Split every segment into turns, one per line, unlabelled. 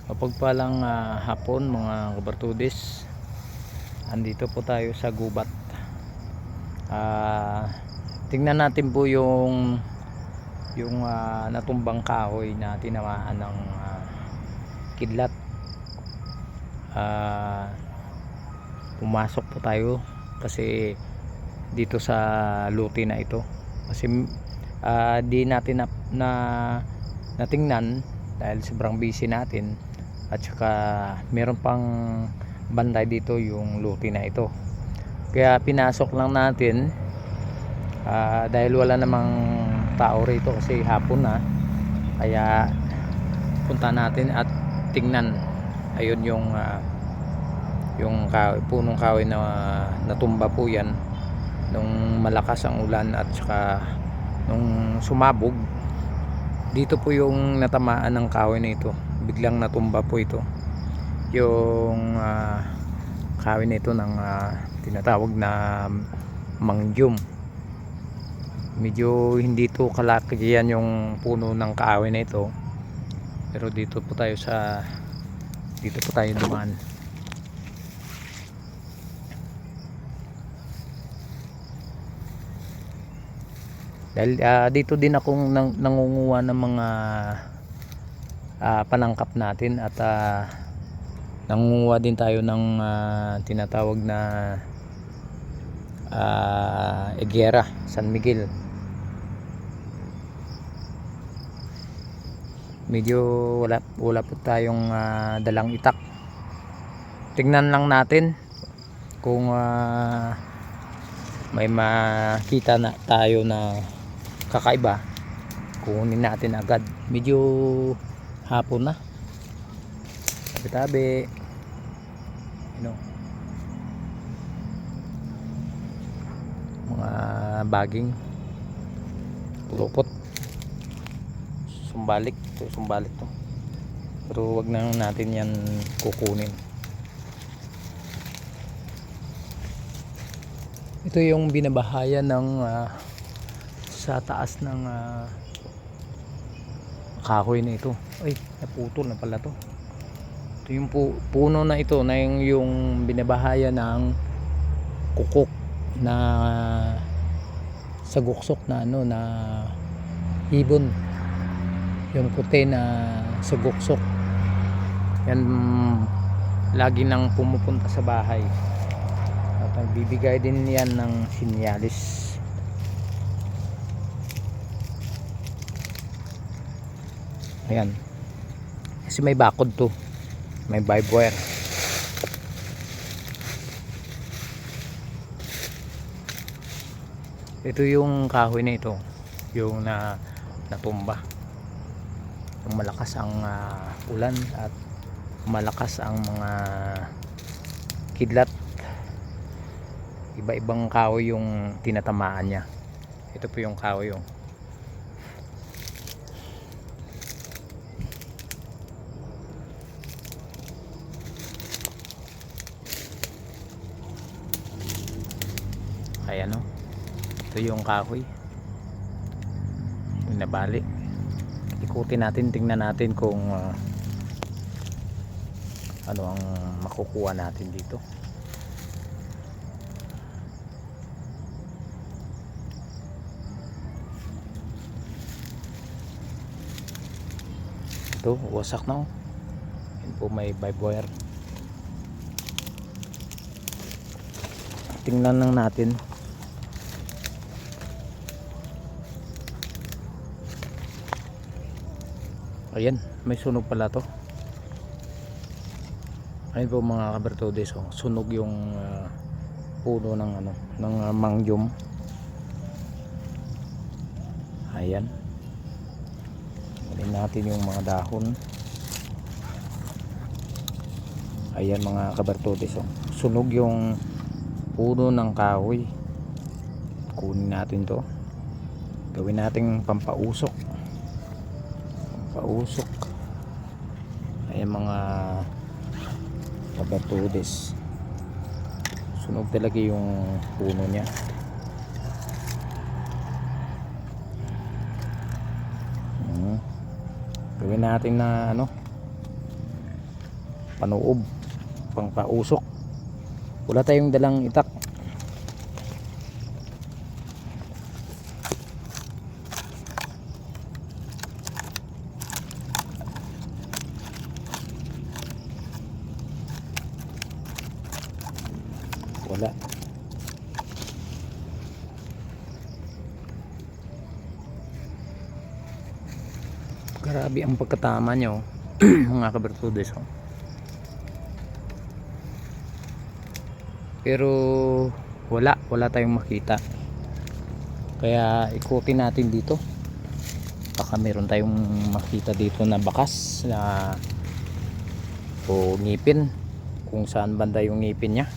Mapagpalang hapon mga kabartudis. Andito po tayo sa gubat. Tingnan natin po yung natumbang kahoy na tinamaan ng kidlat. Pumasok po tayo kasi dito sa luti na ito. Kasi di natin natingnan dahil sobrang busy natin. At saka meron pang bantay dito yung luti na ito, kaya pinasok lang natin dahil wala namang tao rito kasi hapon na. Kaya punta natin at tingnan. Ayun yung punong kahoy na natumba po yan nung malakas ang ulan at saka nung sumabog. Dito po yung natamaan ng kahoy na ito, biglang natumba po ito yung kahoy na ito ng tinatawag na mangjum. Medyo hindi to kalakihan yung puno ng kahoy na ito, pero dito po tayo dumaan. Dahil dito din akong nangunguha ng mga panangkap natin at nangunguha din tayo ng tinatawag na Higuera San Miguel. Medyo wala po tayong dalang itak. Tingnan lang natin kung may makita na tayo na kakaiba, kunin natin agad. Medyo hapon na, tabi-tabi, mga baging, lupot, sumbalik to, pero wag na natin yan kukunin. Ito yung binabahayan ng sa taas ng kahoy na ito. Ay, naputol na pala to. Ito yung puno na ito na yung binabahayan ng kukok na saguksok na na ibon. Yung puti na saguksok yan, lagi nang pumupunta sa bahay at nagbibigay din yan ng sinyalis. Ayan, kasi may bakod to, may vibe wire. Ito yung kahoy na ito, yung natumba yung malakas ang ulan at malakas ang mga kidlat. Iba-ibang kahoy yung tinatamaan niya. Ito po yung kahoy yung ayan o. Ito yung kahoy yung nabali. Ikutin natin, tingnan natin kung ano ang makukuha natin dito. Ito, wasak na. Yan po, may vibe wire. Tingnan lang natin. Ayan, may sunog pala to. Ayun po mga kabartodes, sunog yung puno ng ng mangjum. Ayan, kunin natin yung mga dahon. Ayan mga kabartodes, sunog yung puno ng kahoy. Kunin natin to, gawin nating pampausok. Ayan mga kabartodes, sunog talaga yung puno niya. Gawin natin na panuob, pang pausok. Wala tayong dalang itak. Wala. Grabe ang pagkatama nyo mga kabertudes. Pero wala tayong makita. Kaya ikutin natin dito. Baka meron tayong makita dito na bakas na o ngipin, kung saan banda yung ngipin niya.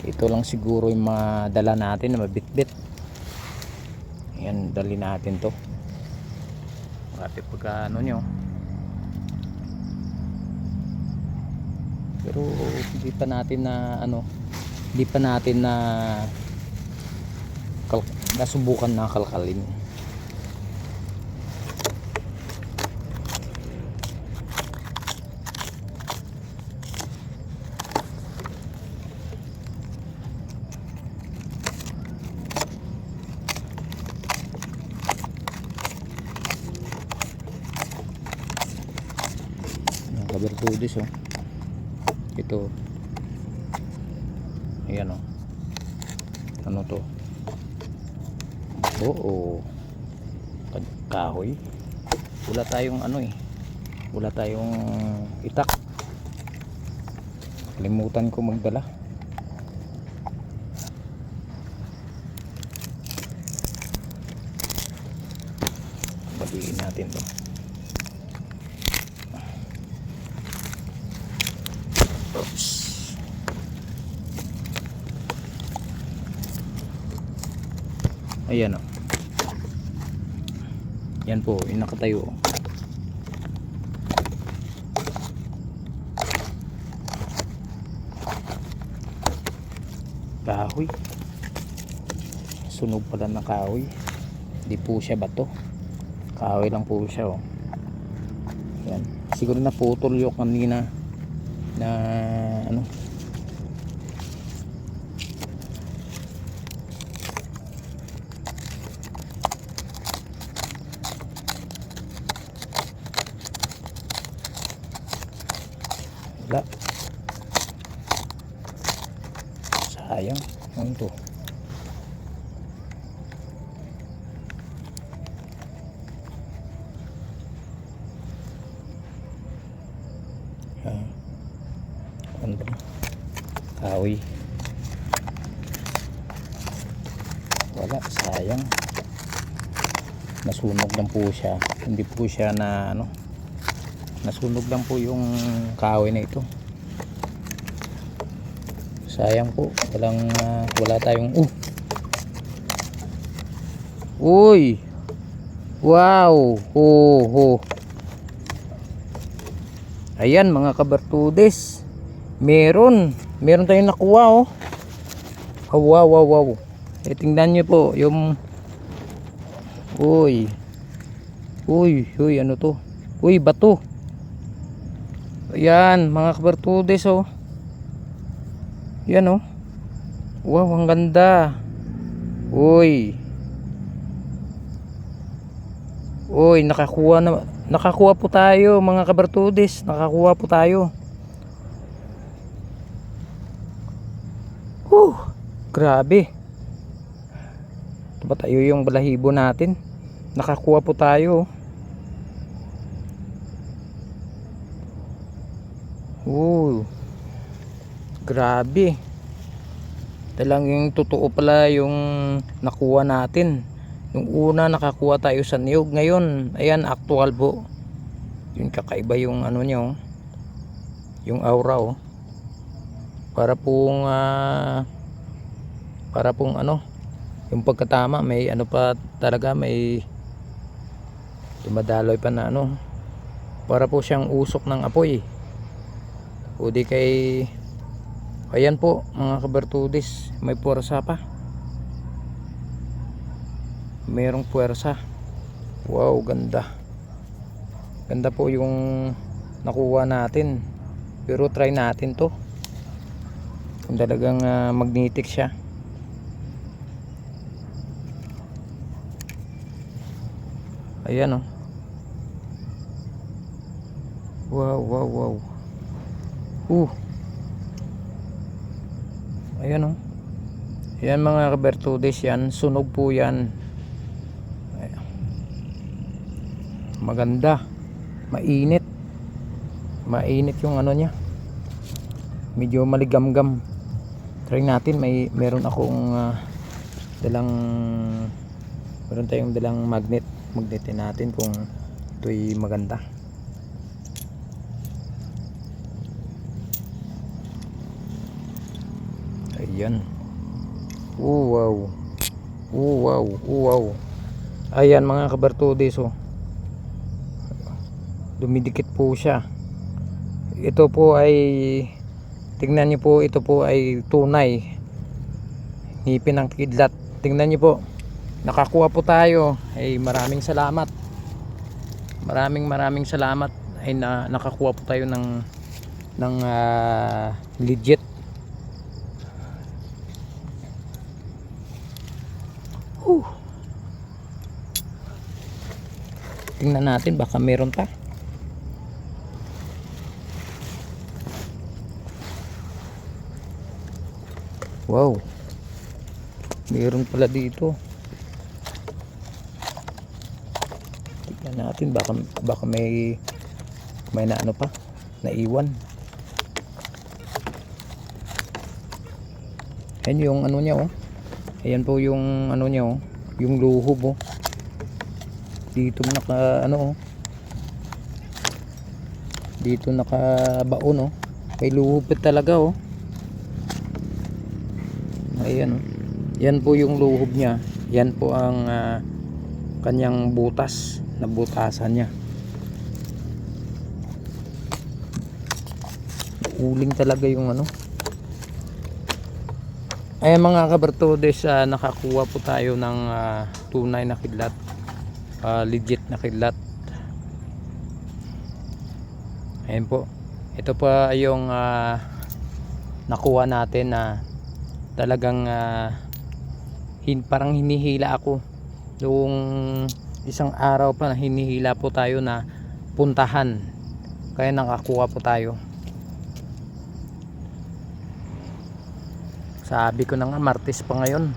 Ito lang siguro yung madala natin na mabitbit. Ayan, dali natin to. Grabe pagka ano nyo. Pero hindi pa natin na ano, hindi pa natin na nasubukan na kalkalin. Kabertudes oh. Ito. Ayan oh. Ano to? Oo. Kahoy. Wala tayong ano eh. Wala tayong itak. Kalimutan ko magdala. Batiin natin to. Oops. Ayan o. Yan po, yung nakatayo. Kahoy. Sunog pala na kahoy. Hindi po siya bato. Kahoy lang po siya oh. Yan. Siguro na putol yung kanina na ano. Wala. Sayang. Ano to? Ano ba? Kahoy. Wala, sayang. Nasunog lang po siya. Hindi po siya na ano. Nasunog lang po yung kahoy na ito. Sayang po. Wala tayong Uy! Wow! Ho. Ayan mga kabertudes. Meron tayong nakuha oh. Wow. Tingnan nyo po yung Uy, ano to? Uy, bato. Ayan mga kabertudes oh. Yan oh. Wow, ang ganda. Uy, nakakuha po tayo mga kabertudes. Nakakuha po tayo. Grabe. Ito ba tayo yung balahibo natin? Nakakuha po tayo. Grabe. Talagang totoo pala yung nakuha natin. Yung una nakakuha tayo sa niyog. Ngayon, ayan, actual po. Yung kakaiba yung ano niya oh. Yung aura oh. Para pong ano, yung pagkatama may ano pa talaga, may dumadaloy pa na ano. Para po siyang usok ng apoy. O di kay ayan po mga kabertudes, may puwersa pa. Merong puwersa. Wow, ganda. Ganda po yung nakuha natin. Pero try natin to. Kung talagang magnetic siya. Ayan oh. Wow, wow, wow. Ayan oh. Ayan mga kabertudes, yan. Sunog po yan. Ayan. Maganda. Mainit. Mainit yung ano niya. Medyo maligamgam. Try natin. Meron akong meron tayong dalang magnet. Magnetin natin kung ito'y maganda. Ayan. Wow. Wow. Wow. Ayan mga kabertudes oh. Dumidikit po siya. Ito po ay, tingnan niyo po, ito po ay tunay ngipin ng kidlat. Tingnan niyo po, nakakuha po tayo. Ay maraming salamat. Maraming salamat. Ay nakakuha po tayo ng legit. Tingnan natin baka meron pa. Wow. Meron pala dito. Tingnan natin baka may na ano pa, naiwan. Ayan yung ano niya oh. Ayan po yung ano niya oh, yung luhob oh. Dito naka ano oh. Dito nakabaon oh. May luhob talaga oh. Ayan oh. Yan po yung luhob niya. Yan po ang kanyang butas, nabutasan niya. Uling talaga yung ano. Ayan mga kabertudes, nakakuha po tayo ng tunay na kidlat. Legit na kidlat. Ayan po. Ito pa yung nakuha natin na talagang parang hinihila ako. Noong isang araw pa na hinihila po tayo na puntahan. Kaya nakakuha po tayo. Sabi ko na nga, Martes pa ngayon.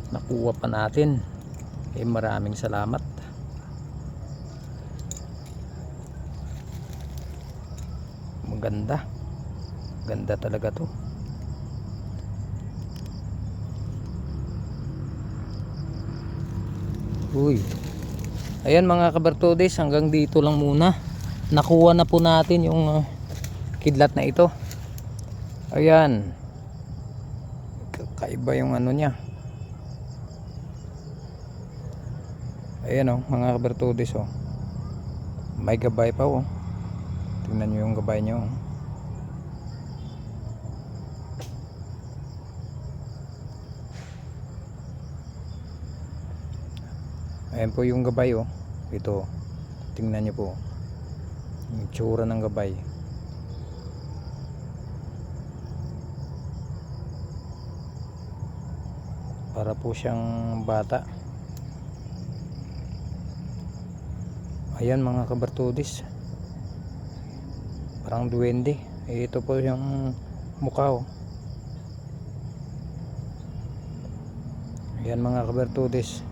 Nakuha pa natin. Maraming salamat. Maganda. Ganda talaga to. Uy. Ayan mga kabertudes, hanggang dito lang muna. Nakuha na po natin yung kidlat na ito. Ayan. Kakaiba yung ano niya. Ayan oh, mga kabertudes oh. May gabay pa oh. Tingnan nyo yung gabay nyo oh. Ayan po yung gabay oh. Ito. Tingnan nyo po. Yung tsura ng gabay. Para po siyang bata. Ayan mga kabertudes. Parang duwende. Ito po yung mukha oh. Ayan mga kabertudes.